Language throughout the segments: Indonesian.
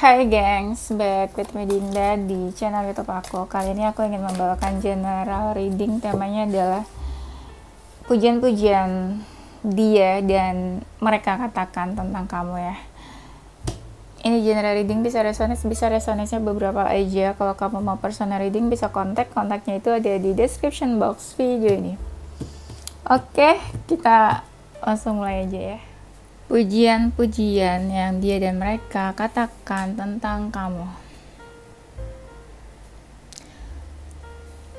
Hai gengs, back with me Dinda di channel YouTube aku. Kali ini aku ingin membawakan general reading. Temanya adalah pujian-pujian dia dan mereka katakan tentang kamu ya. Ini general reading bisa resonance beberapa aja. Kalau kamu mau personal reading bisa kontaknya itu ada di description box video ini. Oke, kita langsung mulai aja ya. Pujian-pujian yang dia dan mereka katakan tentang kamu.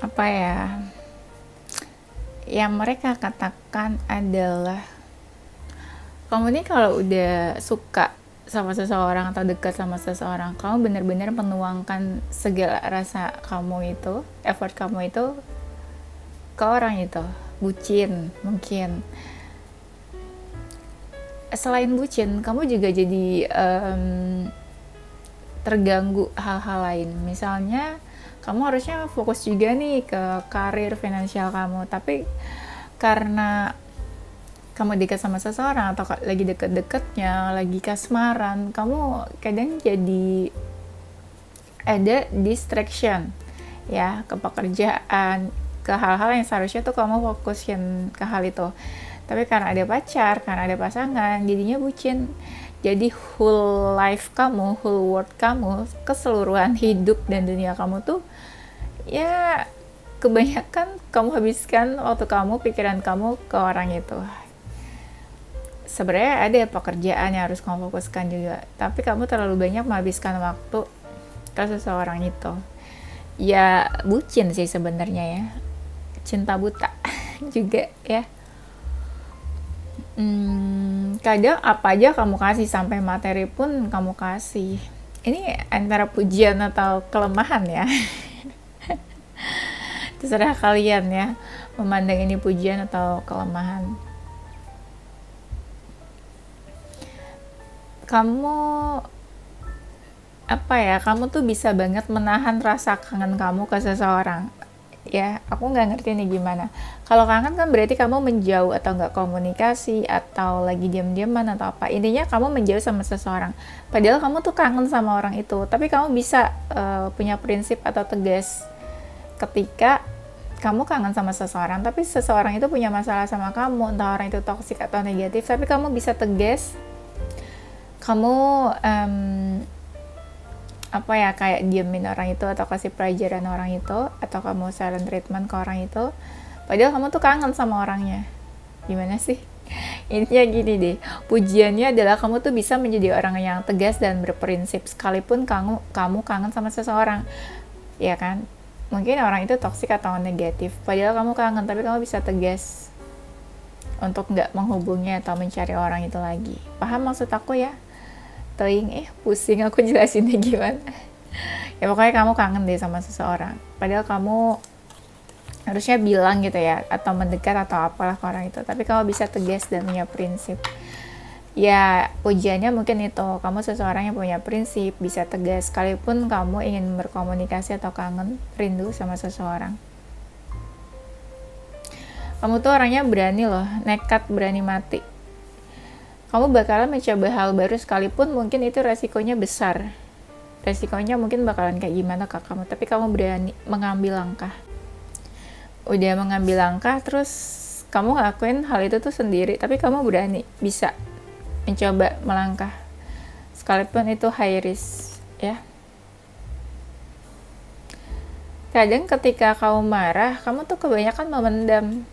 Apa ya? Yang mereka katakan adalah kamu ini kalau udah suka sama seseorang atau dekat sama seseorang, kamu benar-benar menuangkan segala rasa kamu itu, effort kamu itu ke orang itu. Bucin mungkin. Selain bucin, kamu juga jadi terganggu hal-hal lain. Misalnya, kamu harusnya fokus juga nih ke karir finansial kamu, tapi karena kamu dekat sama seseorang atau lagi deket-deketnya, lagi kasmaran, kamu kadang jadi ada distraction ya ke pekerjaan, ke hal-hal yang seharusnya tuh kamu fokusin ke hal itu. Tapi karena ada pacar, karena ada pasangan, jadinya bucin. Jadi whole life kamu, whole world kamu, keseluruhan hidup dan dunia kamu tuh ya kebanyakan kamu habiskan waktu kamu, pikiran kamu ke orang itu. Sebenarnya ada pekerjaan yang harus kamu fokuskan juga, tapi kamu terlalu banyak menghabiskan waktu ke seseorang itu. Ya bucin sih sebenarnya ya, cinta buta juga ya. Kadang apa aja kamu kasih, sampai materi pun kamu kasih. Ini antara pujian atau kelemahan ya. Terserah kalian ya memandang ini pujian atau kelemahan. Kamu kamu tuh bisa banget menahan rasa kangen kamu ke seseorang ya. Aku nggak ngerti nih gimana. Kalau kangen kan berarti kamu menjauh atau nggak komunikasi atau lagi diam-diaman atau apa. Intinya kamu menjauh sama seseorang, padahal kamu tuh kangen sama orang itu, tapi kamu bisa punya prinsip atau tegas ketika kamu kangen sama seseorang, tapi seseorang itu punya masalah sama kamu, entah orang itu toksik atau negatif, tapi kamu bisa tegas. Kamu kayak diemin orang itu atau kasih pelajaran orang itu, atau kamu silent treatment ke orang itu, padahal kamu tuh kangen sama orangnya. Gimana sih? Intinya gini deh, pujiannya adalah kamu tuh bisa menjadi orang yang tegas dan berprinsip sekalipun kamu kangen sama seseorang, ya kan? Mungkin orang itu toksik atau negatif, padahal kamu kangen, tapi kamu bisa tegas untuk nggak menghubungi atau mencari orang itu lagi. Paham maksud aku ya? Pusing aku jelasinnya gimana. Ya pokoknya kamu kangen deh sama seseorang, padahal kamu harusnya bilang gitu ya, atau mendekat atau apalah ke orang itu, tapi kamu bisa tegas dan punya prinsip. Ya pujiannya mungkin itu, kamu seseorang yang punya prinsip, bisa tegas sekalipun kamu ingin berkomunikasi atau kangen, rindu sama seseorang. Kamu tuh orangnya berani loh, nekat, berani mati. Kamu bakalan mencoba hal baru sekalipun mungkin itu resikonya besar. Resikonya mungkin bakalan kayak gimana ke kamu, tapi kamu berani mengambil langkah. Udah mengambil langkah, terus kamu ngelakuin hal itu tuh sendiri, tapi kamu berani, bisa mencoba melangkah. Sekalipun itu high risk, ya. Kadang ketika kamu marah, kamu tuh kebanyakan memendam.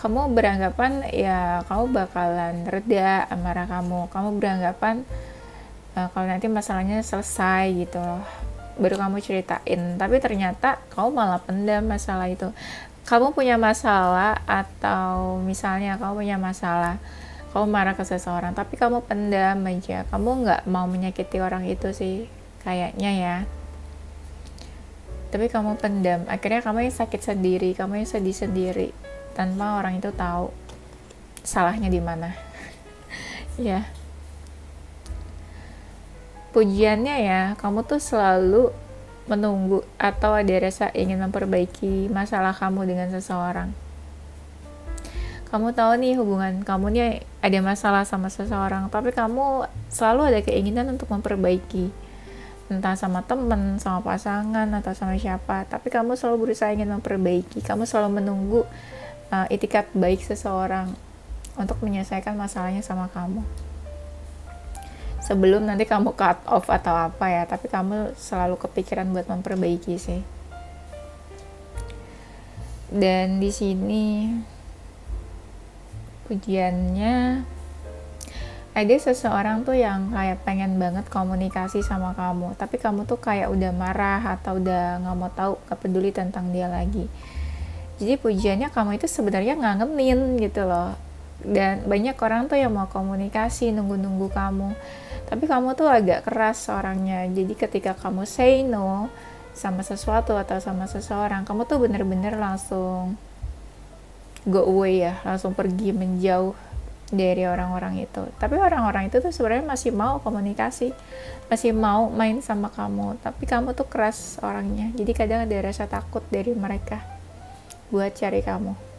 Kamu beranggapan ya kamu bakalan reda amarah kamu beranggapan kalau nanti masalahnya selesai gitu loh, baru kamu ceritain, tapi ternyata kamu malah pendam masalah itu. Kamu punya masalah, atau misalnya kamu punya masalah, kamu marah ke seseorang, tapi kamu pendam aja, kamu nggak mau menyakiti orang itu sih kayaknya ya, tapi kamu pendam, akhirnya kamu yang sakit sendiri, kamu yang sedih sendiri tanpa orang itu tahu salahnya di mana. Ya. Pujiannya ya, kamu tuh selalu menunggu atau ada rasa ingin memperbaiki masalah kamu dengan seseorang. Kamu tahu nih hubungan kamu nih ada masalah sama seseorang, tapi kamu selalu ada keinginan untuk memperbaiki. entah sama temen, sama pasangan, atau sama siapa, tapi kamu selalu berusaha ingin memperbaiki, kamu selalu menunggu itikat baik seseorang untuk menyelesaikan masalahnya sama kamu. Sebelum nanti kamu cut off atau apa ya, tapi kamu selalu kepikiran buat memperbaiki sih. Dan di sini pujiannya ada seseorang tuh yang kayak pengen banget komunikasi sama kamu, tapi kamu tuh kayak udah marah atau udah nggak mau tahu, nggak peduli tentang dia lagi. Jadi pujiannya kamu itu sebenarnya ngangenin gitu loh. Dan banyak orang tuh yang mau komunikasi, nunggu-nunggu kamu, tapi kamu tuh agak keras orangnya. Jadi ketika kamu say no sama sesuatu atau sama seseorang, kamu tuh bener-bener langsung go away ya, langsung pergi menjauh dari orang-orang itu. Tapi orang-orang itu tuh sebenarnya masih mau komunikasi, masih mau main sama kamu, tapi kamu tuh keras orangnya. Jadi kadang ada rasa takut dari mereka buat cari kamu.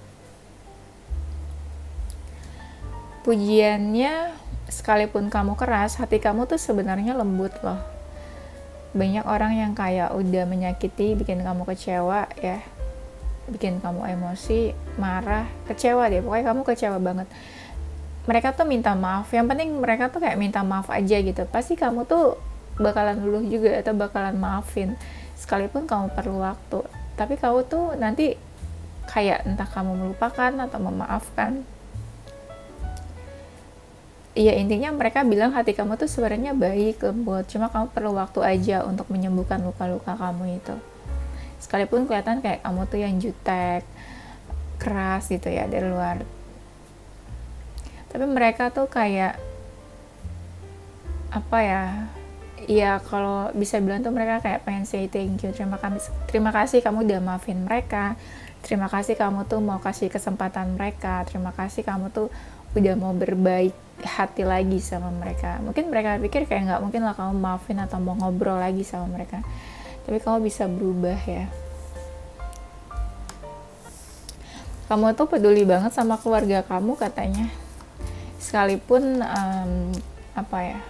Pujiannya, sekalipun kamu keras, hati kamu tuh sebenarnya lembut loh. Banyak orang yang kayak udah menyakiti, bikin kamu kecewa ya, bikin kamu emosi, marah, kecewa deh, pokoknya kamu kecewa banget. Mereka tuh minta maaf, yang penting mereka tuh kayak minta maaf aja gitu, pasti kamu tuh bakalan luluh juga atau bakalan maafin, sekalipun kamu perlu waktu. Tapi kamu tuh nanti kayak entah kamu melupakan atau memaafkan. Iya, intinya mereka bilang hati kamu tuh sebenarnya baik, lembut, cuma kamu perlu waktu aja untuk menyembuhkan luka-luka kamu itu. Sekalipun kelihatan kayak kamu tuh yang jutek, keras gitu ya dari luar, tapi mereka tuh kayak apa ya, iya kalau bisa bilang tuh mereka kayak pengen say thank you, terima kasih kamu udah maafin mereka, terima kasih kamu tuh mau kasih kesempatan mereka, terima kasih kamu tuh udah mau berbaik hati lagi sama mereka. Mungkin mereka pikir kayak nggak mungkin lah kamu maafin atau mau ngobrol lagi sama mereka, tapi kamu bisa berubah ya. Kamu tuh peduli banget sama keluarga kamu katanya, sekalipun apa ya,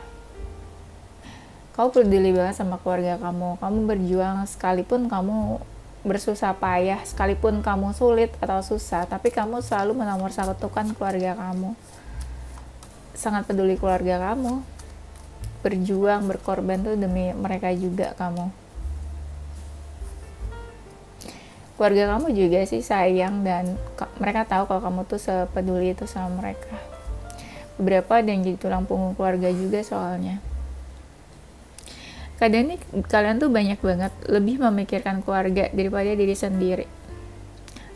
kamu peduli banget sama keluarga kamu berjuang, sekalipun kamu bersusah payah, sekalipun kamu sulit atau susah, tapi kamu selalu menomorsatukan keluarga kamu, sangat peduli keluarga kamu, berjuang, berkorban tuh demi mereka juga kamu. Keluarga kamu juga sih sayang dan mereka tahu kalau kamu tuh sepeduli itu sama mereka. Beberapa ada yang jadi tulang punggung keluarga juga soalnya. Kadang nih kalian tuh banyak banget lebih memikirkan keluarga daripada diri sendiri.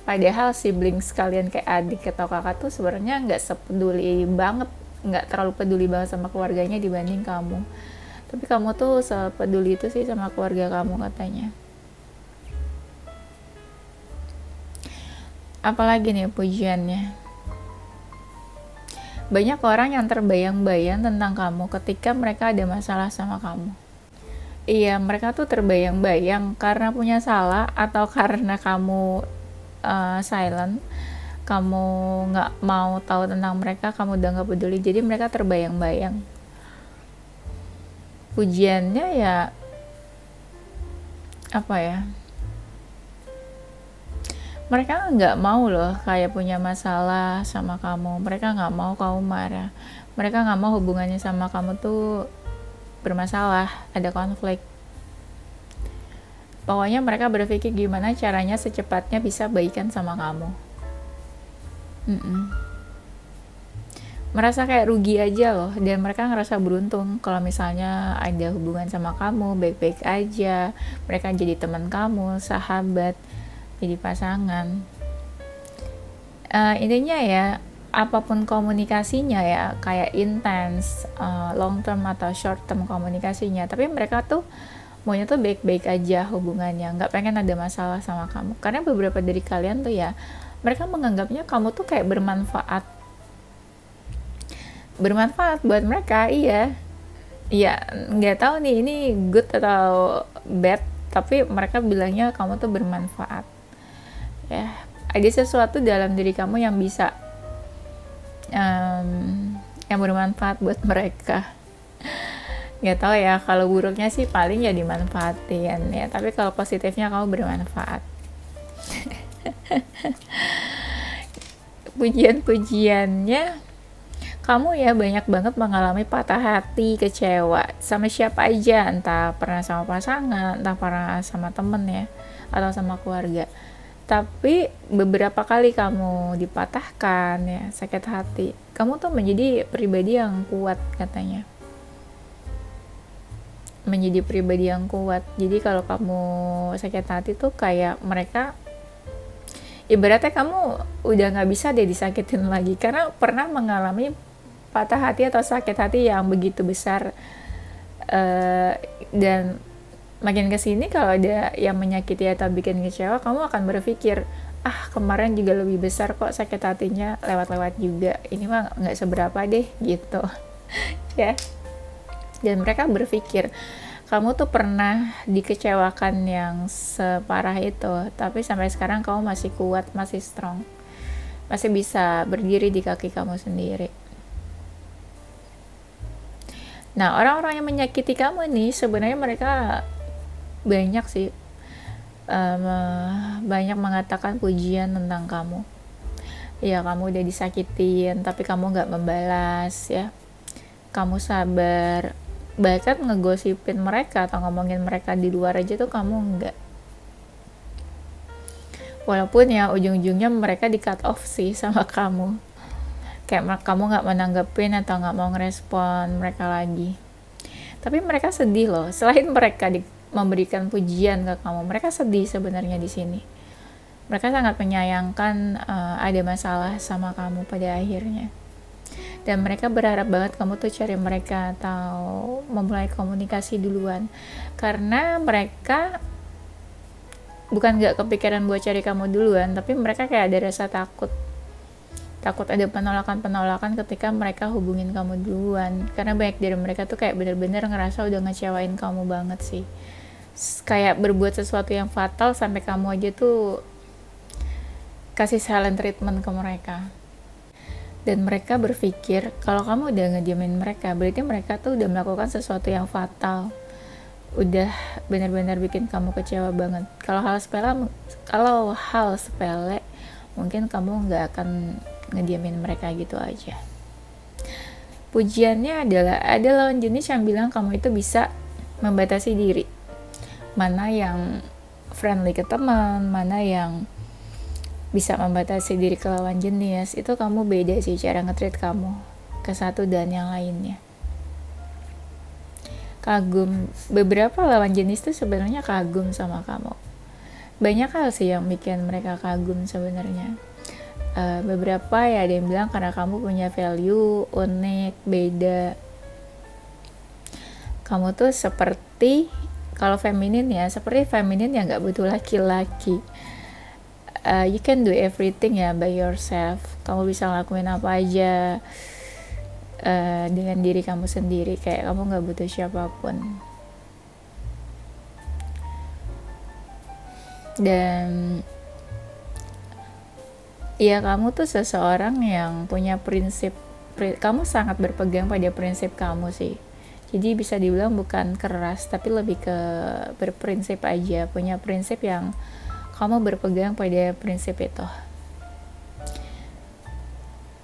Padahal siblings kalian kayak adik atau kakak tuh sebenarnya nggak sepeduli banget, nggak terlalu peduli banget sama keluarganya dibanding kamu. Tapi kamu tuh sepeduli itu sih sama keluarga kamu katanya. Apalagi nih pujiannya, banyak orang yang terbayang-bayang tentang kamu ketika mereka ada masalah sama kamu. Iya, mereka tuh terbayang-bayang karena punya salah atau karena kamu silent, kamu nggak mau tahu tentang mereka, kamu udah nggak peduli, jadi mereka terbayang-bayang. Pujiannya ya apa ya, mereka nggak mau loh kayak punya masalah sama kamu, mereka nggak mau kamu marah, mereka nggak mau hubungannya sama kamu tuh bermasalah, ada konflik. Pokoknya mereka berpikir gimana caranya secepatnya bisa baikan sama kamu. Merasa kayak rugi aja loh, dan mereka ngerasa beruntung kalau misalnya ada hubungan sama kamu, baik-baik aja, mereka jadi teman kamu, sahabat, jadi pasangan. Intinya ya, apapun komunikasinya ya, kayak intens, long term atau short term komunikasinya, tapi mereka tuh maunya tuh baik-baik aja hubungannya, nggak pengen ada masalah sama kamu. Karena beberapa dari kalian tuh ya, mereka menganggapnya kamu tuh kayak bermanfaat buat mereka. Iya, nggak tahu nih ini good atau bad, tapi mereka bilangnya kamu tuh bermanfaat ya, ada sesuatu dalam diri kamu yang bisa yang bermanfaat buat mereka. Nggak tahu ya, kalau buruknya sih paling ya dimanfaatin ya, tapi kalau positifnya kamu bermanfaat. Pujian-pujiannya, kamu ya banyak banget mengalami patah hati, kecewa sama siapa aja, entah pernah sama pasangan, entah pernah sama temen ya, atau sama keluarga. Tapi beberapa kali kamu dipatahkan ya, sakit hati, kamu tuh menjadi pribadi yang kuat katanya. Menjadi pribadi yang kuat. Jadi kalau kamu sakit hati tuh kayak mereka, ibaratnya kamu udah nggak bisa deh disakitin lagi karena pernah mengalami patah hati atau sakit hati yang begitu besar. Dan makin kesini kalau ada yang menyakiti atau bikin kecewa, kamu akan berpikir, ah kemarin juga lebih besar kok sakit hatinya, lewat-lewat juga, ini mah nggak seberapa deh gitu. Ya. Dan mereka berpikir kamu tuh pernah dikecewakan yang separah itu, tapi sampai sekarang kamu masih kuat, masih strong, masih bisa berdiri di kaki kamu sendiri. Nah, orang-orang yang menyakiti kamu nih sebenarnya mereka banyak sih, banyak mengatakan pujian tentang kamu. Ya, kamu udah disakitin tapi kamu nggak membalas ya, kamu sabar, bahkan ngegosipin mereka atau ngomongin mereka di luar aja tuh kamu nggak. Walaupun ya ujung-ujungnya mereka di cut off sih sama kamu, kayak kamu nggak menanggepin atau nggak mau ngerespon mereka lagi. Tapi mereka sedih loh, selain mereka memberikan pujian ke kamu, mereka sedih sebenarnya di sini. Mereka sangat menyayangkan ada masalah sama kamu pada akhirnya. Dan mereka berharap banget kamu tuh cari mereka atau memulai komunikasi duluan. Karena mereka bukan gak kepikiran buat cari kamu duluan, tapi mereka kayak ada rasa takut ada penolakan ketika mereka hubungin kamu duluan, karena banyak dari mereka tuh kayak bener-bener ngerasa udah ngecewain kamu banget sih, kayak berbuat sesuatu yang fatal sampai kamu aja tuh kasih silent treatment ke mereka. Dan mereka berpikir kalau kamu udah ngediamin mereka, berarti mereka tuh udah melakukan sesuatu yang fatal, udah benar-benar bikin kamu kecewa banget. Kalau hal sepele mungkin kamu nggak akan ngediamin mereka gitu aja. Pujiannya adalah ada lawan jenis yang bilang kamu itu bisa membatasi diri, mana yang friendly ke teman, mana yang bisa membatasi diri ke lawan jenis. Itu kamu beda sih cara nge-treat kamu ke satu dan yang lainnya. Kagum, beberapa lawan jenis tuh sebenarnya kagum sama kamu. Banyak hal sih yang bikin mereka kagum sebenarnya. Beberapa ya ada yang bilang karena kamu punya value unik, beda. Kamu tuh seperti, kalau feminin ya, seperti feminin yang gak butuh laki-laki. You can do everything ya by yourself. Kamu bisa ngelakuin apa aja dengan diri kamu sendiri, kayak kamu gak butuh siapapun. Dan ya kamu tuh seseorang yang punya prinsip, kamu sangat berpegang pada prinsip kamu sih. Jadi bisa dibilang bukan keras, tapi lebih ke berprinsip aja, punya prinsip yang kamu berpegang pada prinsip itu.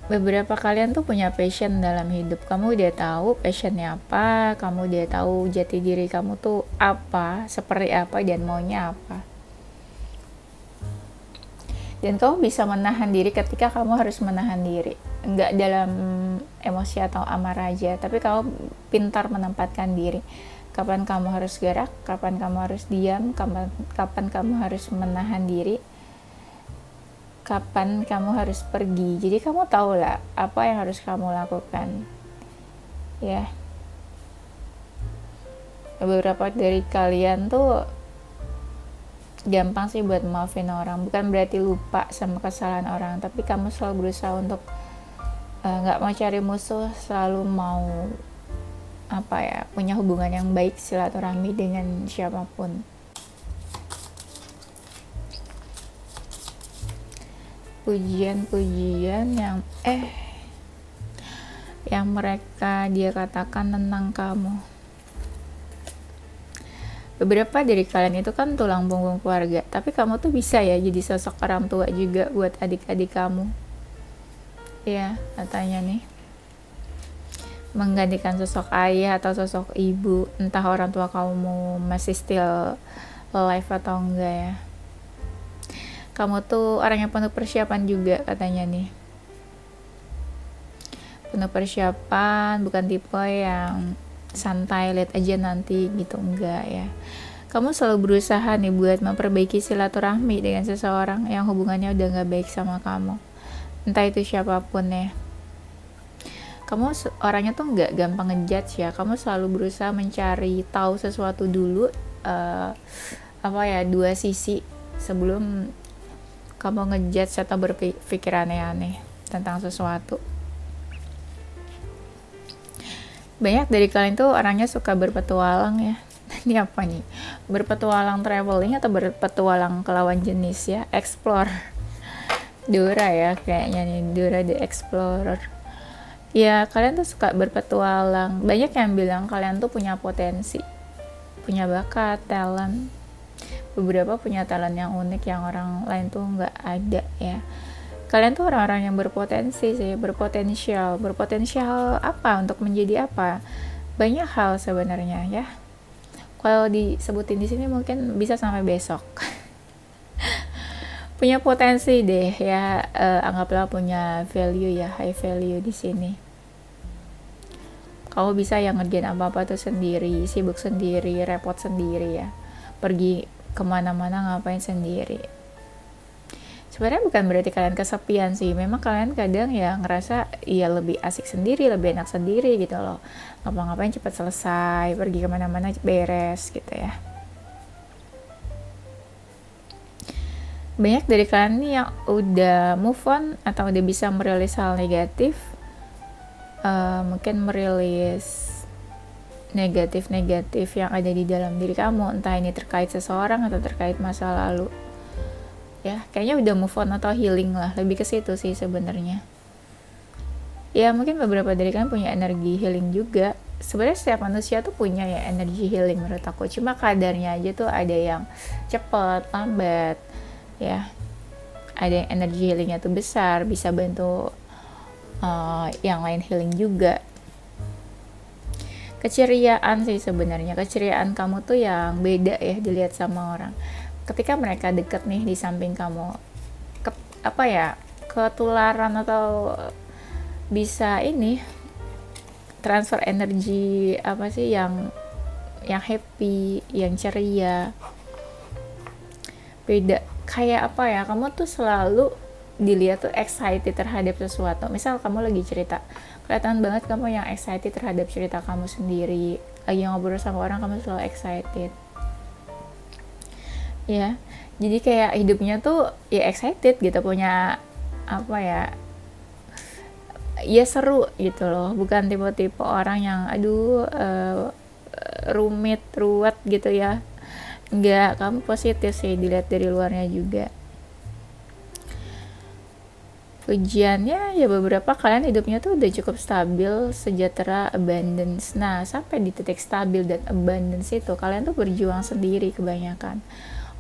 Beberapa kalian tuh punya passion dalam hidup. Kamu udah tahu passionnya apa, kamu udah tahu jati diri kamu tuh apa, seperti apa, dan maunya apa. Dan kamu bisa menahan diri ketika kamu harus menahan diri. Enggak dalam emosi atau amarah aja, tapi kamu pintar menempatkan diri. Kapan kamu harus gerak, kapan kamu harus diam, kapan kamu harus menahan diri, kapan kamu harus pergi. Jadi kamu tahu lah apa yang harus kamu lakukan. Ya. Beberapa dari kalian tuh gampang sih buat maafin orang, bukan berarti lupa sama kesalahan orang, tapi kamu selalu berusaha untuk nggak mau cari musuh, selalu mau punya hubungan yang baik, silaturahmi dengan siapapun. Pujian-pujian yang mereka dia katakan tentang kamu. Beberapa dari kalian itu kan tulang punggung keluarga, tapi kamu tuh bisa ya jadi sosok orang tua juga buat adik-adik kamu. Ya, katanya nih, menggantikan sosok ayah atau sosok ibu, entah orang tua kamu masih still alive atau enggak ya. Kamu tuh orang yang penuh persiapan juga katanya nih. Penuh persiapan, bukan tipe yang santai lihat aja nanti gitu, enggak ya. Kamu selalu berusaha nih buat memperbaiki silaturahmi dengan seseorang yang hubungannya udah gak baik sama kamu, entah itu siapapun ya. Kamu orangnya tuh gak gampang ngejudge ya, kamu selalu berusaha mencari tahu sesuatu dulu, dua sisi sebelum kamu ngejudge atau berpikir aneh-aneh tentang sesuatu. Banyak dari kalian tuh orangnya suka berpetualang ya. Ini apa nih? Berpetualang traveling atau berpetualang ke lawan jenis ya? Explore. Dora ya kayaknya nih, Dora the Explorer. Ya, kalian tuh suka berpetualang. Banyak yang bilang kalian tuh punya potensi, punya bakat, talent. Beberapa punya talent yang unik yang orang lain tuh nggak ada ya. Kalian tuh orang-orang yang berpotensi sih, berpotensial apa untuk menjadi apa? Banyak hal sebenarnya ya. Kalau disebutin di sini mungkin bisa sampai besok. Punya potensi deh ya, anggaplah punya value ya, high value di sini. Kamu bisa yang ngerjain apa-apa tuh sendiri, sibuk sendiri, repot sendiri ya. Pergi kemana-mana ngapain sendiri. Sebenarnya bukan berarti kalian kesepian sih, memang kalian kadang ya ngerasa iya lebih asik sendiri, lebih enak sendiri gitu loh. Ngapa-ngapain cepat selesai, pergi kemana-mana beres gitu ya. Banyak dari kalian nih yang udah move on atau udah bisa merilis hal negatif, mungkin merilis negatif yang ada di dalam diri kamu, entah ini terkait seseorang atau terkait masa lalu. Ya, kayaknya udah move on atau healing lah, lebih ke situ sih sebenarnya. Ya, mungkin beberapa dari kalian punya energi healing juga. Sebenarnya setiap manusia tuh punya ya energi healing menurut aku, cuma kadarnya aja tuh ada yang cepet, lambat ya. Ada yang energi healingnya tuh besar, bisa bantu yang lain healing juga. Keceriaan sih sebenarnya, keceriaan kamu tuh yang beda ya dilihat sama orang. Ketika mereka deket nih di samping kamu, ketularan atau bisa ini transfer energi apa sih yang happy, yang ceria, beda. Kayak apa ya, kamu tuh selalu dilihat tuh excited terhadap sesuatu. Misal kamu lagi cerita, kelihatan banget kamu yang excited terhadap cerita kamu sendiri. Lagi ngobrol sama orang, kamu selalu excited ya. Jadi kayak hidupnya tuh ya excited gitu, punya ya seru gitu loh. Bukan tipe-tipe orang yang ruwet gitu ya. Enggak, kamu positif sih dilihat dari luarnya juga. Ujiannya ya beberapa kalian hidupnya tuh udah cukup stabil, sejahtera, abundance. Nah, sampai di titik stabil dan abundance itu kalian tuh berjuang sendiri kebanyakan.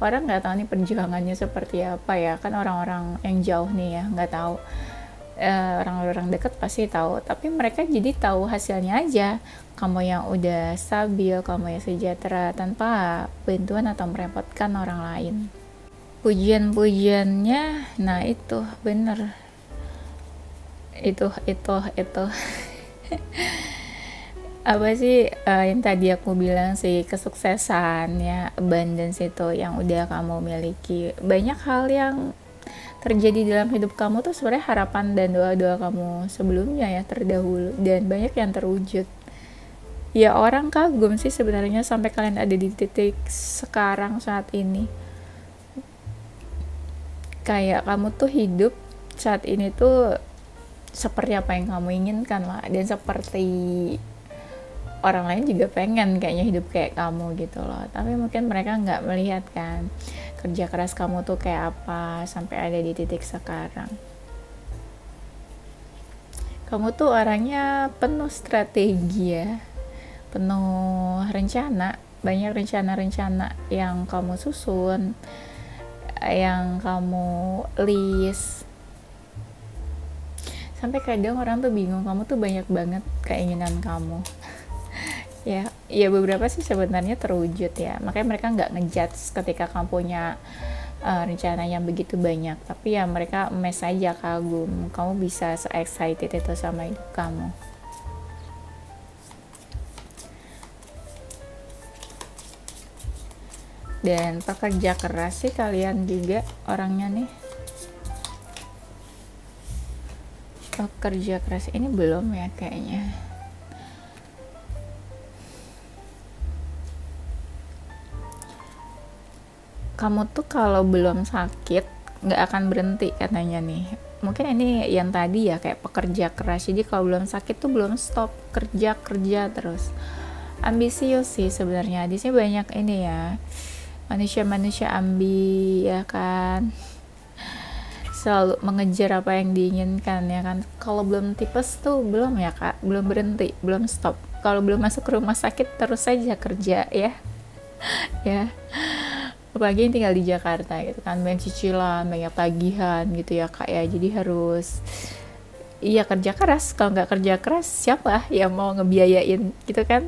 Orang nggak tahu nih perjuangannya seperti apa ya, kan orang-orang yang jauh nih ya nggak tahu. Orang-orang dekat pasti tahu, tapi mereka jadi tahu hasilnya aja. Kamu yang udah stabil, kamu yang sejahtera tanpa bantuan atau merepotkan orang lain. Pujian-pujiannya, nah itu bener, itu apa sih yang tadi aku bilang sih, kesuksesan ya, abundance itu yang udah kamu miliki. Banyak hal yang terjadi dalam hidup kamu tuh sebenarnya harapan dan doa-doa kamu sebelumnya ya, terdahulu, dan banyak yang terwujud. Ya, orang kagum sih sebenarnya sampai kalian ada di titik sekarang saat ini. Kayak kamu tuh hidup saat ini tuh seperti apa yang kamu inginkan lah, dan seperti orang lain juga pengen kayaknya hidup kayak kamu gitu loh. Tapi mungkin mereka nggak melihat kan kerja keras kamu tuh kayak apa sampai ada di titik sekarang. Kamu tuh orangnya penuh strategi ya, penuh rencana. banyak rencana-rencana yang kamu susun, yang kamu list, sampai kadang orang tuh bingung kamu tuh banyak banget keinginan kamu. Ya beberapa sih sebenarnya terwujud ya, makanya mereka nggak ngejudge ketika kamu punya rencana yang begitu banyak, tapi ya mereka emes aja, kagum kamu bisa se-excited itu sama hidup kamu. Dan pekerja keras sih kalian juga orangnya nih. Pekerja keras ini belum ya kayaknya. Kamu tuh kalau belum sakit nggak akan berhenti katanya nih. Mungkin ini yang tadi ya, kayak pekerja keras, jadi kalau belum sakit tuh belum stop kerja terus. Ambisius sih sebenarnya di sini banyak ini ya, manusia ambi ya kan, selalu mengejar apa yang diinginkan ya kan. Kalau belum tipes tuh belum ya kak, belum berhenti, belum stop. Kalau belum masuk ke rumah sakit terus saja kerja ya. Ya, apalagi yang tinggal di Jakarta gitu kan, banyak cicilan, banyak tagihan gitu ya kak ya, jadi harus iya kerja keras. Kalau nggak kerja keras siapa yang mau ngebiayain gitu kan.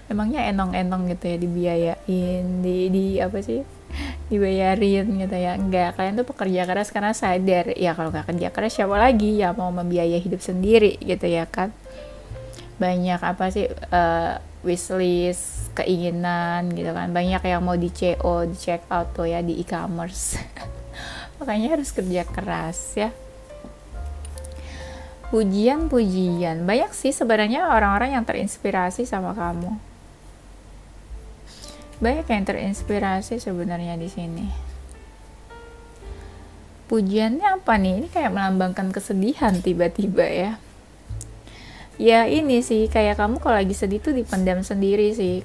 Emangnya enong-enong gitu ya dibiayain, di apa sih, dibayarin gitu ya. Enggak, kalian tuh pekerja keras karena sadar ya kalau nggak kerja keras siapa lagi yang mau membiayai hidup sendiri gitu ya kan. Banyak apa sih, wishlist, keinginan gitu kan, banyak yang mau di CO, di check out tuh ya di e-commerce. Makanya harus kerja keras ya. Pujian banyak sih sebenarnya orang-orang yang terinspirasi sama kamu, banyak yang terinspirasi sebenarnya di sini. Pujiannya apa nih? Ini kayak melambangkan kesedihan tiba-tiba ya. Ya ini sih, kayak kamu kalau lagi sedih tuh dipendam sendiri sih.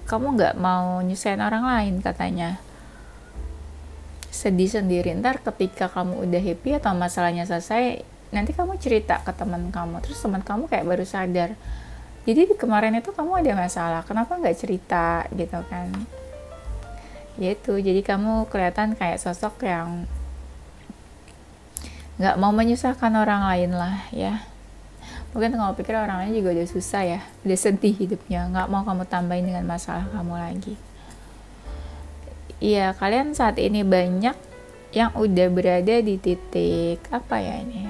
Kamu nggak mau nyusahin orang lain katanya. Sedih sendiri, ntar ketika kamu udah happy atau masalahnya selesai, nanti kamu cerita ke teman kamu, terus teman kamu kayak baru sadar, jadi di kemarin itu kamu ada masalah, kenapa nggak cerita gitu kan. Yaitu, jadi kamu kelihatan kayak sosok yang nggak mau menyusahkan orang lain lah ya. Mungkin kamu pikir orang lain juga udah susah ya, udah sedih hidupnya, nggak mau kamu tambahin dengan masalah kamu lagi. Iya, kalian saat ini banyak yang udah berada di titik apa ya ini?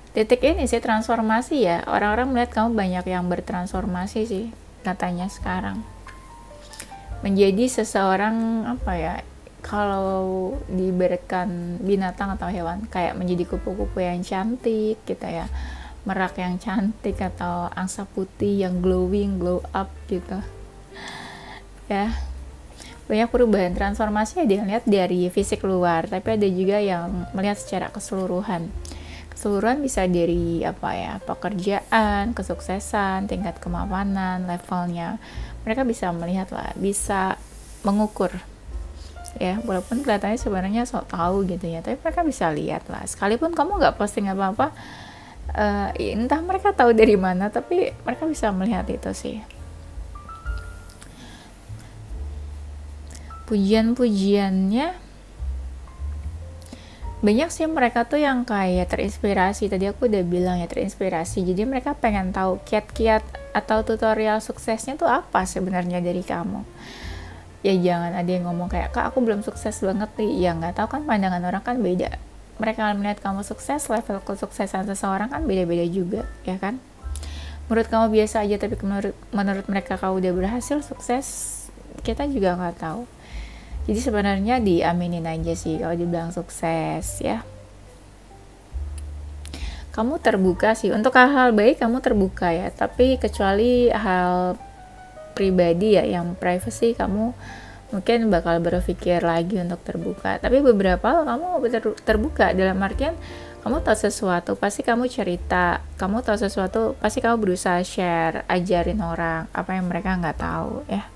Titik ini sih transformasi ya. Orang-orang melihat kamu banyak yang bertransformasi sih katanya sekarang. Menjadi seseorang apa ya? Kalau diibaratkan binatang atau hewan, kayak menjadi kupu-kupu yang cantik gitu ya, merak yang cantik, atau angsa putih yang glowing, glow up gitu ya. Banyak perubahan, transformasi ada yang lihat dari fisik luar, tapi ada juga yang melihat secara keseluruhan. Keseluruhan bisa dari apa ya, pekerjaan, kesuksesan, tingkat kemapanan, levelnya. Mereka bisa melihat lah, bisa mengukur ya, walaupun kelihatannya sebenarnya sok tahu gitu ya, tapi mereka bisa lihat lah. Sekalipun kamu nggak posting apa-apa, entah mereka tahu dari mana, tapi mereka bisa melihat itu sih. Pujian-pujiannya banyak sih, mereka tuh yang kayak terinspirasi. Tadi aku udah bilang ya, terinspirasi. Jadi mereka pengen tahu kiat-kiat atau tutorial suksesnya tuh apa sebenarnya dari kamu. Ya jangan ada yang ngomong kayak, kak aku belum sukses banget nih. Ya nggak tahu kan, pandangan orang kan beda. Mereka melihat kamu sukses, level kesuksesan seseorang kan beda-beda juga ya kan. Menurut kamu biasa aja, tapi menurut mereka kamu udah berhasil, sukses, kita juga nggak tahu. Jadi sebenarnya diaminin aja sih kalau dibilang sukses ya. Kamu terbuka sih untuk hal-hal baik, kamu terbuka ya, tapi kecuali hal pribadi ya, yang privacy, kamu mungkin bakal berpikir lagi untuk terbuka. Tapi beberapa kamu terbuka dalam artian kamu tahu sesuatu pasti kamu cerita, kamu tahu sesuatu pasti kamu berusaha share, ajarin orang apa yang mereka nggak tahu ya.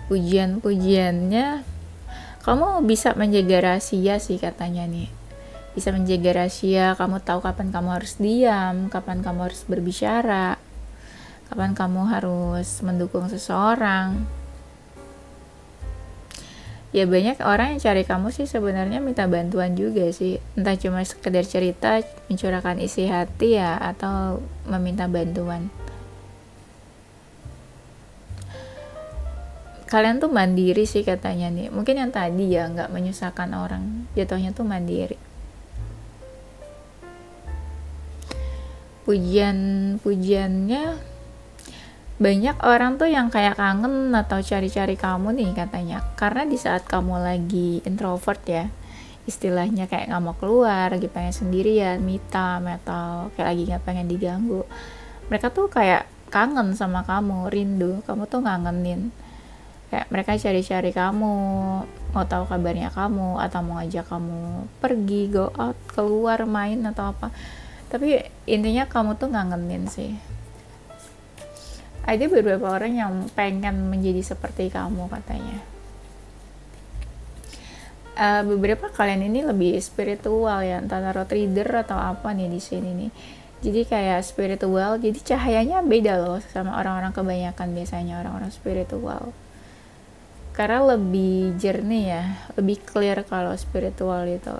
Pujian-pujiannya, kamu bisa menjaga rahasia sih katanya nih. bisa menjaga rahasia, kamu tahu kapan kamu harus diam, kapan kamu harus berbicara, kapan kamu harus mendukung seseorang. Ya banyak orang yang cari kamu sih sebenarnya minta bantuan juga sih, entah cuma sekedar cerita, mencurahkan isi hati ya, atau meminta bantuan. Kalian tuh mandiri sih katanya nih, mungkin yang tadi ya nggak menyusahkan orang, jatuhnya tuh mandiri. Pujiannya banyak orang tuh yang kayak kangen atau cari-cari kamu nih katanya, karena di saat kamu lagi introvert ya, istilahnya kayak nggak mau keluar, lagi pengen sendirian, me time, atau kayak lagi nggak pengen diganggu, mereka tuh kayak kangen sama kamu, rindu, kamu tuh ngangenin, kayak mereka cari-cari kamu, mau tahu kabarnya kamu, atau mau ngajak kamu pergi, go out, keluar main atau apa. Tapi intinya kamu tuh ngangenin sih. Ada beberapa orang yang pengen menjadi seperti kamu katanya. Beberapa kalian ini lebih spiritual ya, entah tarot reader atau apa nih di sini nih. Jadi kayak spiritual, jadi cahayanya beda loh sama orang-orang kebanyakan biasanya orang-orang spiritual. Karena lebih jernih ya, lebih clear kalau spiritual itu.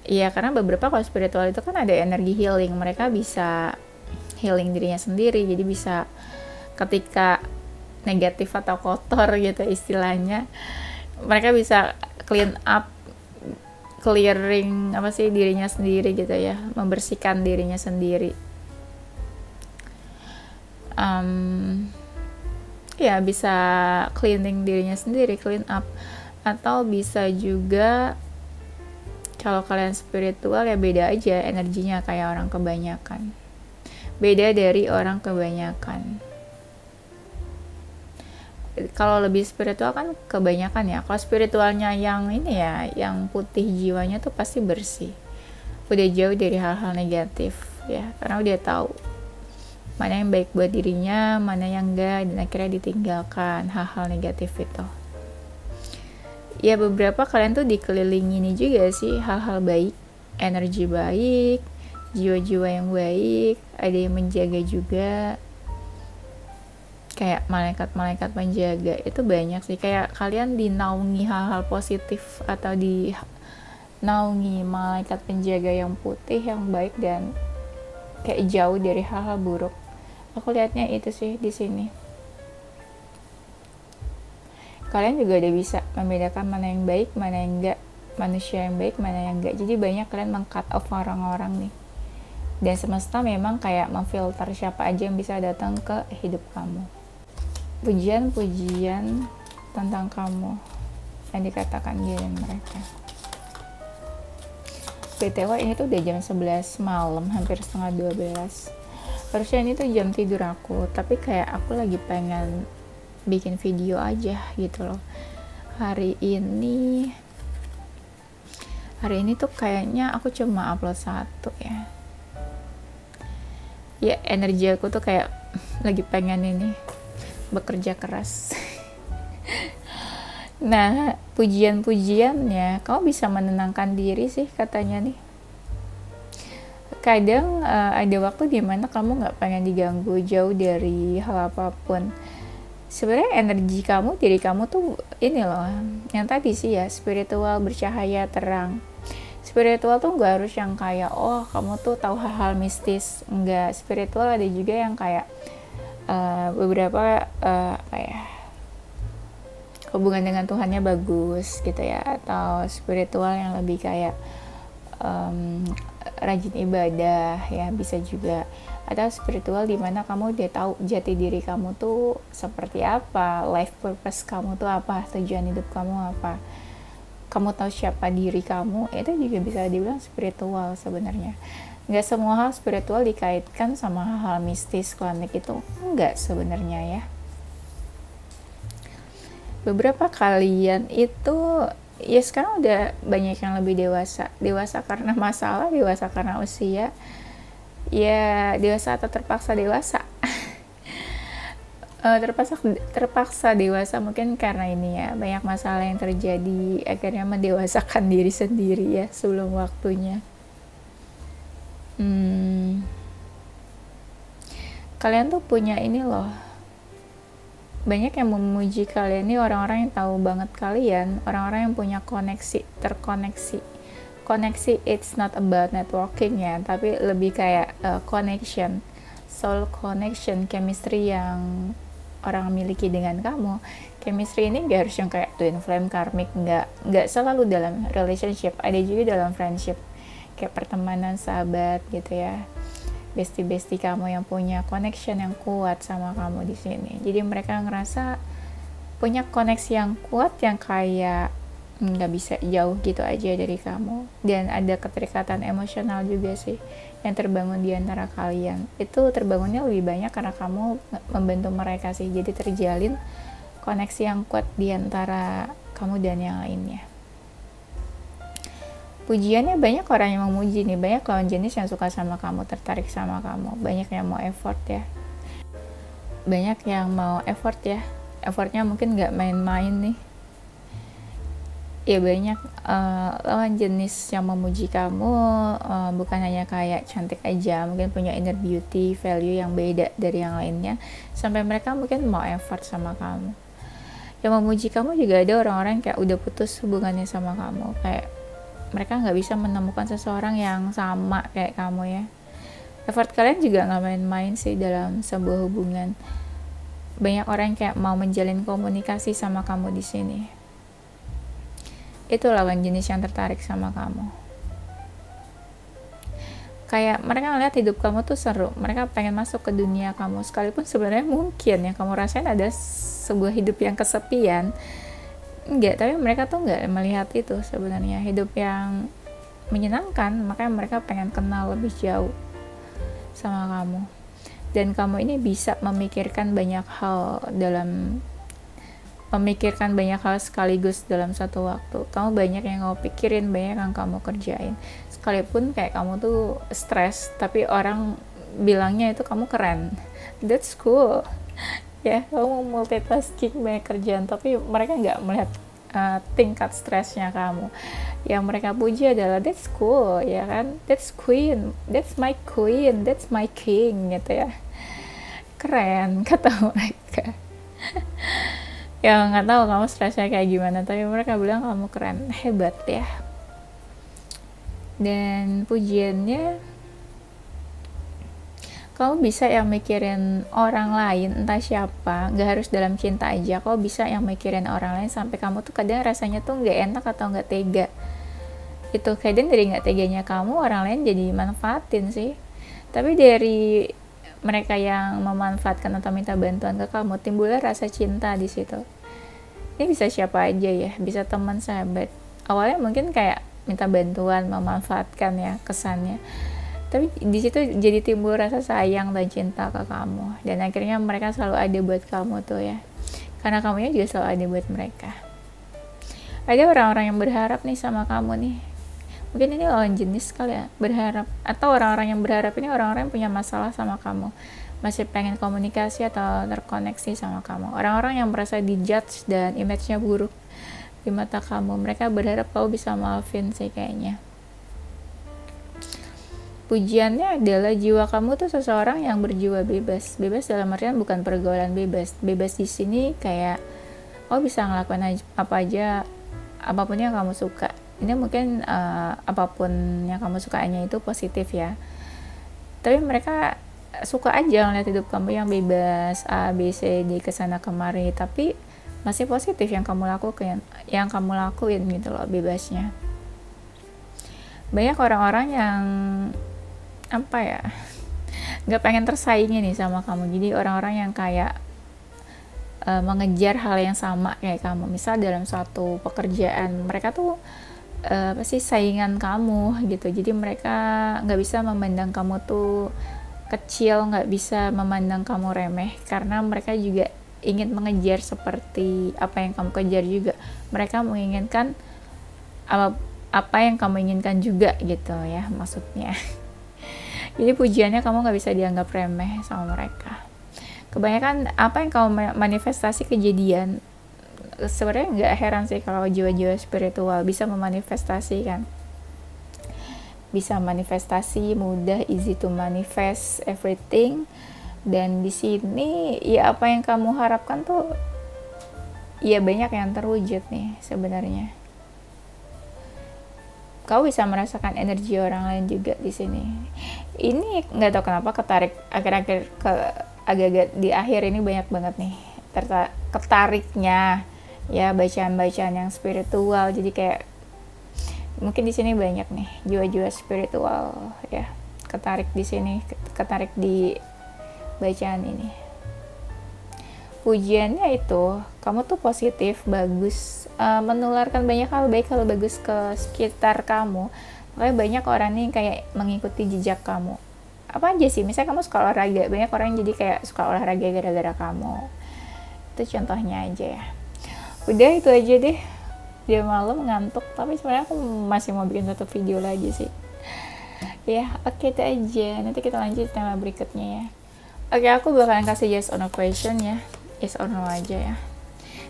Iya, karena beberapa kalau spiritual itu kan ada energi healing, mereka bisa healing dirinya sendiri, jadi bisa ketika negatif atau kotor gitu istilahnya, mereka bisa clean up, clearing apa sih dirinya sendiri gitu ya, membersihkan dirinya sendiri. Ya bisa cleaning dirinya sendiri, clean up, atau bisa juga kalau kalian spiritual ya beda aja energinya kayak orang kebanyakan. Beda dari orang kebanyakan. Kalau lebih spiritual kan kebanyakan ya. Kalau spiritualnya yang ini ya, yang putih jiwanya tuh pasti bersih. Udah jauh dari hal-hal negatif ya, karena udah tahu mana yang baik buat dirinya, mana yang enggak, dan akhirnya ditinggalkan hal-hal negatif itu. Ya beberapa kalian tuh dikelilingi ini juga sih hal-hal baik, energi baik, jiwa-jiwa yang baik, ada yang menjaga juga, kayak malaikat-malaikat penjaga itu banyak sih, kayak kalian dinaungi hal-hal positif atau dinaungi malaikat penjaga yang putih, yang baik, dan kayak jauh dari hal-hal buruk. Aku lihatnya itu sih di sini. Kalian juga udah bisa membedakan mana yang baik, mana yang enggak, manusia yang baik, mana yang enggak. Jadi banyak kalian meng-cut off orang-orang nih. Dan semesta memang kayak memfilter siapa aja yang bisa datang ke hidup kamu. Pujian-pujian tentang kamu yang dikatakan diri mereka. BTW ini tuh udah jam 11 malam, hampir setengah 12. Harusnya ini tuh jam tidur aku, tapi kayak aku lagi pengen bikin video aja gitu loh. Hari ini tuh kayaknya aku cuma upload satu ya. Ya energi aku tuh kayak lagi pengen ini bekerja keras. Nah, pujian-pujiannya kamu bisa menenangkan diri sih katanya nih. Kadang ada waktu dimana kamu nggak pengen diganggu, jauh dari hal apapun. Sebenarnya energi kamu, diri kamu tuh ini loh, yang tadi sih ya, spiritual, bercahaya, terang. Spiritual tuh gak harus yang kayak oh kamu tuh tahu hal-hal mistis, enggak. Spiritual ada juga yang kayak beberapa apa ya, hubungan dengan Tuhannya bagus gitu ya, atau spiritual yang lebih kayak rajin ibadah ya, bisa juga. Atau spiritual dimana kamu udah tahu jati diri kamu tuh seperti apa, life purpose kamu tuh apa, tujuan hidup kamu apa, kamu tahu siapa diri kamu, itu juga bisa dibilang spiritual sebenarnya. Nggak semua hal spiritual dikaitkan sama hal mistis, klinik itu enggak sebenarnya ya. Beberapa kalian itu ya sekarang udah banyak yang lebih dewasa karena masalah, dewasa karena usia, ya dewasa atau terpaksa dewasa. terpaksa dewasa mungkin karena ini ya, banyak masalah yang terjadi akhirnya mendewasakan diri sendiri ya sebelum waktunya. Kalian tuh punya ini loh, banyak yang memuji kalian nih, orang-orang yang tahu banget kalian, orang-orang yang punya koneksi. It's not about networking ya, tapi lebih kayak connection, soul connection, chemistry yang orang miliki dengan kamu. Chemistry ini gak harus yang kayak twin flame karmic, nggak selalu dalam relationship, ada juga dalam friendship, kayak pertemanan, sahabat gitu ya, bestie kamu yang punya connection yang kuat sama kamu di sini. Jadi mereka ngerasa punya koneksi yang kuat yang kayak nggak bisa jauh gitu aja dari kamu, dan ada keterikatan emosional juga sih yang terbangun di antara kalian. Itu terbangunnya lebih banyak karena kamu membantu mereka sih, jadi terjalin koneksi yang kuat di antara kamu dan yang lainnya. Pujiannya banyak orang yang memuji nih, banyak lawan jenis yang suka sama kamu, tertarik sama kamu, banyak yang mau effort ya, effortnya mungkin nggak main-main nih ya. Banyak lawan jenis yang memuji kamu, bukan hanya kayak cantik aja, mungkin punya inner beauty, value yang beda dari yang lainnya, sampai mereka mungkin mau effort sama kamu. Yang memuji kamu juga ada orang-orang kayak udah putus hubungannya sama kamu, kayak mereka nggak bisa menemukan seseorang yang sama kayak kamu ya. Effort kalian juga nggak main-main sih dalam sebuah hubungan. Banyak orang yang kayak mau menjalin komunikasi sama kamu di sini. Itu lawan jenis yang tertarik sama kamu. Kayak mereka ngeliat hidup kamu tuh seru, mereka pengen masuk ke dunia kamu, sekalipun sebenarnya mungkin yang kamu rasain ada sebuah hidup yang kesepian. Enggak, tapi mereka tuh nggak melihat itu sebenarnya hidup yang menyenangkan, makanya mereka pengen kenal lebih jauh sama kamu. Dan kamu ini bisa memikirkan banyak hal sekaligus dalam satu waktu. Kamu banyak yang kamu pikirin, banyak yang kamu kerjain. Sekalipun kayak kamu tuh stres, tapi orang bilangnya itu kamu keren. That's cool. Ya, kamu multitasking, banyak kerjaan, tapi mereka nggak melihat tingkat stresnya kamu. Yang mereka puji adalah that's cool, ya kan? That's queen, that's my queen, that's my king gitu ya. Keren kata mereka. Ya nggak tahu kamu stresnya kayak gimana, tapi mereka bilang kamu keren, hebat ya. Dan pujiannya, kamu bisa yang mikirin orang lain, entah siapa, nggak harus dalam cinta aja, kamu bisa yang mikirin orang lain sampai kamu tuh kadang rasanya tuh nggak enak atau nggak tega. Itu kadang dari nggak teganya kamu, orang lain jadi manfaatin sih. Tapi dari mereka yang memanfaatkan atau minta bantuan ke kamu, timbullah rasa cinta di situ. Ini bisa siapa aja ya, bisa teman, sahabat. Awalnya mungkin kayak minta bantuan, memanfaatkan ya kesannya. Tapi di situ jadi timbul rasa sayang dan cinta ke kamu, dan akhirnya mereka selalu ada buat kamu tuh ya, karena kamunya juga selalu ada buat mereka. Ada orang-orang yang berharap nih sama kamu nih, mungkin ini lawan jenis kali ya, berharap, atau orang-orang yang berharap ini orang-orang yang punya masalah sama kamu, masih pengen komunikasi atau terkoneksi sama kamu. Orang-orang yang merasa dijudge dan image-nya buruk di mata kamu, mereka berharap kamu bisa maafin sih kayaknya. Pujiannya adalah jiwa kamu tuh seseorang yang berjiwa bebas. Bebas dalam artian bukan pergaulan bebas. Bebas di sini kayak kamu bisa ngelakuin apa aja, apapun yang kamu suka. Ini mungkin apapun yang kamu sukanya itu positif ya. Tapi mereka suka aja ngeliat hidup kamu yang bebas, A, B, C, D, kesana kemari. Tapi masih positif yang kamu lakuin gitu loh, bebasnya. Banyak orang-orang yang nggak pengen tersaingi nih sama kamu. Jadi orang-orang yang kayak mengejar hal yang sama kayak kamu. Misal dalam suatu pekerjaan, mereka tuh pasti saingan kamu gitu. Jadi mereka nggak bisa memandang kamu tuh kecil, nggak bisa memandang kamu remeh, karena mereka juga ingin mengejar seperti apa yang kamu kejar juga. Mereka menginginkan apa yang kamu inginkan juga gitu ya maksudnya. Jadi pujiannya kamu nggak bisa dianggap remeh sama mereka. kebanyakan apa yang kamu manifestasi kejadian. Sebenarnya nggak heran sih kalau jiwa-jiwa spiritual bisa memanifestasikan, bisa manifestasi mudah, easy to manifest everything. Dan di sini ya apa yang kamu harapkan tuh ya banyak yang terwujud nih sebenarnya. Kau bisa merasakan energi orang lain juga di sini. Ini nggak tahu kenapa ketarik akhir-akhir ke agak-agak di akhir ini banyak banget nih ketariknya ya, bacaan-bacaan yang spiritual. Jadi kayak mungkin di sini banyak nih jiwa-jiwa spiritual ya, ketarik di sini, ketarik di bacaan ini. Pujiannya itu kamu tuh positif, bagus, menularkan banyak hal baik, hal bagus ke sekitar kamu. Makanya banyak orang nih kayak mengikuti jejak kamu. Apa aja sih, misalnya kamu suka olahraga, banyak orang yang jadi kayak suka olahraga gara-gara kamu. Itu contohnya aja ya. Udah itu aja deh, dia malam ngantuk, tapi sebenarnya aku masih mau bikin satu video lagi sih ya. Oke, itu aja, nanti kita lanjut tema berikutnya ya. Oke, aku bakalan kasih yes or no question ya, yes or no aja ya,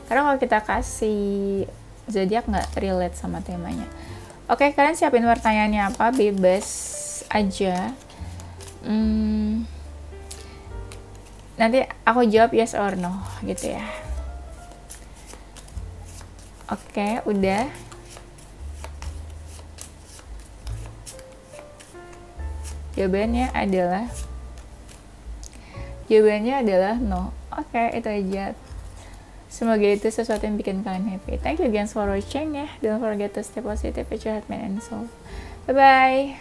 karena kalau kita kasih zodiak nggak relate sama temanya. Oke, kalian siapin pertanyaannya apa, bebas aja. Nanti aku jawab yes or no gitu ya. Oke, udah. Jawabannya adalah no. Oke, itu aja. Semoga itu sesuatu yang bikin kalian happy. Thank you again for watching ya. Don't forget to stay positive with your heart, mind, and soul. Bye bye.